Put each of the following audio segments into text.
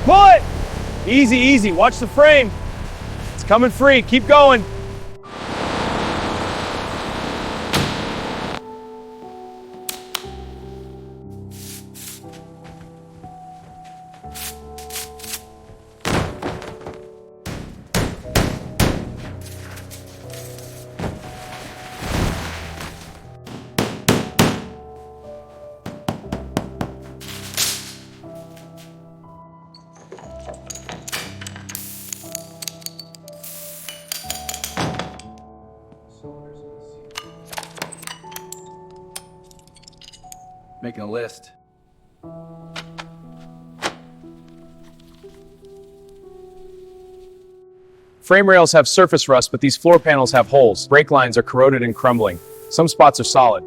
Pull it! Easy, easy. Watch the frame. It's coming free. Keep going. Making a list. Frame rails have surface rust, but these floor panels have holes. Brake lines are corroded and crumbling. Some spots are solid.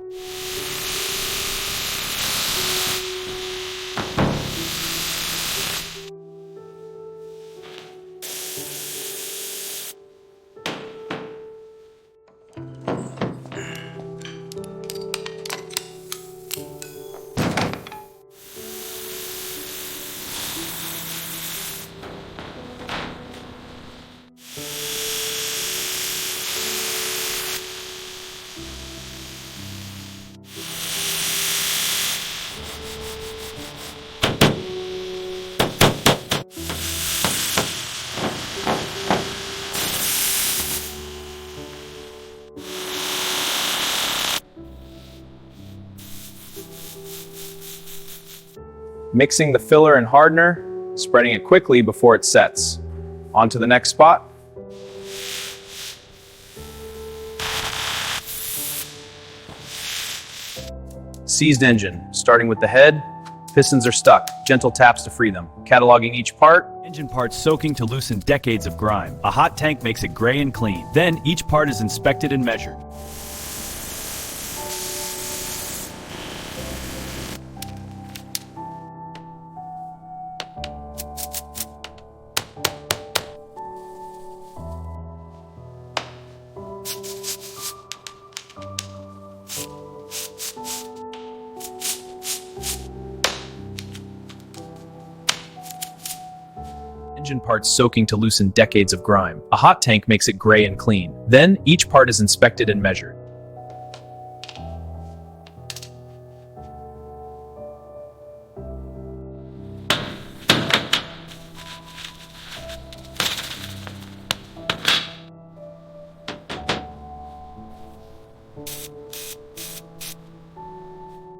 Mixing the filler and hardener, spreading it quickly before it sets. On to the next spot. Seized engine, starting with the head. Pistons are stuck, gentle taps to free them. Cataloging each part. Engine parts soaking to loosen decades of grime. A hot tank makes it gray and clean. Then each part is inspected and measured. Engine parts soaking to loosen decades of grime. A hot tank makes it gray and clean. Then, each part is inspected and measured.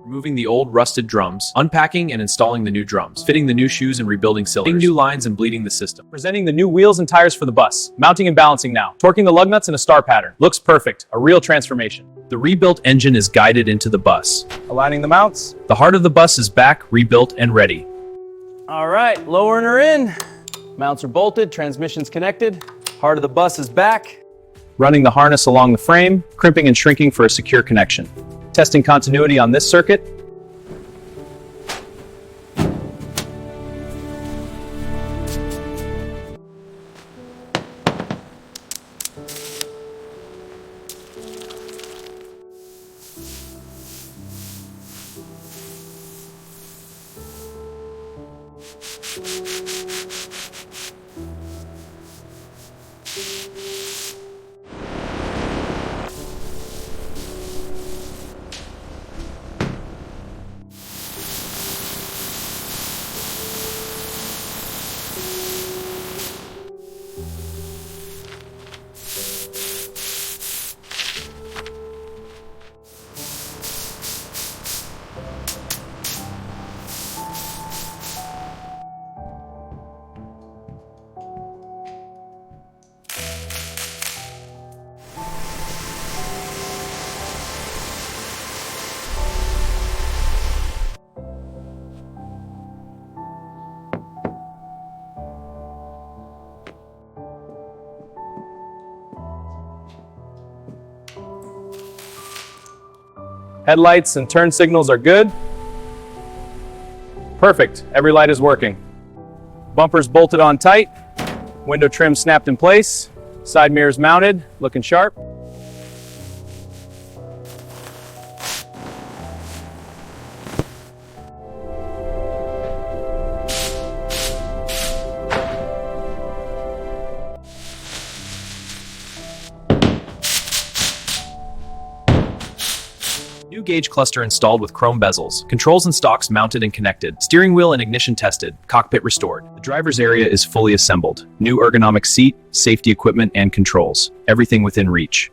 Removing the old rusted drums, unpacking and installing the new drums, fitting the new shoes and rebuilding cylinders, fitting new lines and bleeding the system. Presenting the new wheels and tires for the bus, mounting and balancing now, torquing the lug nuts in a star pattern. Looks perfect, a real transformation. The rebuilt engine is guided into the bus. Aligning the mounts. The heart of the bus is back, rebuilt and ready. All right, lowering her in. Mounts are bolted, transmission's connected. Heart of the bus is back. Running the harness along the frame, crimping and shrinking for a secure connection. Testing continuity on this circuit. Headlights and turn signals are good. Perfect, every light is working. Bumpers bolted on tight. Window trim snapped in place. Side mirrors mounted, looking sharp. New gauge cluster installed with chrome bezels. Controls and stalks mounted and connected. Steering wheel and ignition tested. Cockpit restored. The driver's area is fully assembled. New ergonomic seat, safety equipment, and controls. Everything within reach.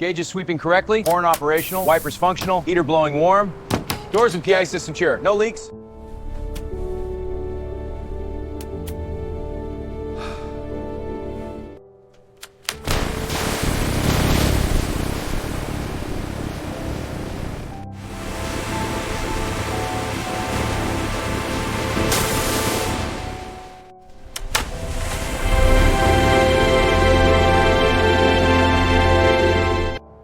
Gauge is sweeping correctly, horn operational, wipers functional, heater blowing warm, doors and PI system secure, no leaks.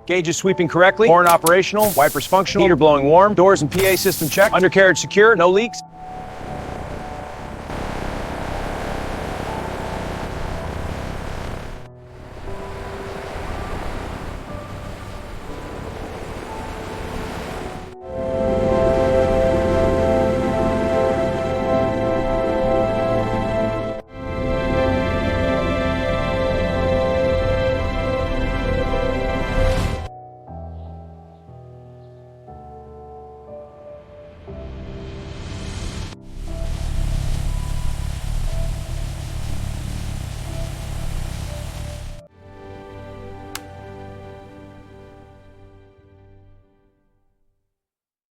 Gauge is sweeping correctly, horn operational, wipers functional, heater blowing warm, doors and PA system checked, undercarriage secure, no leaks.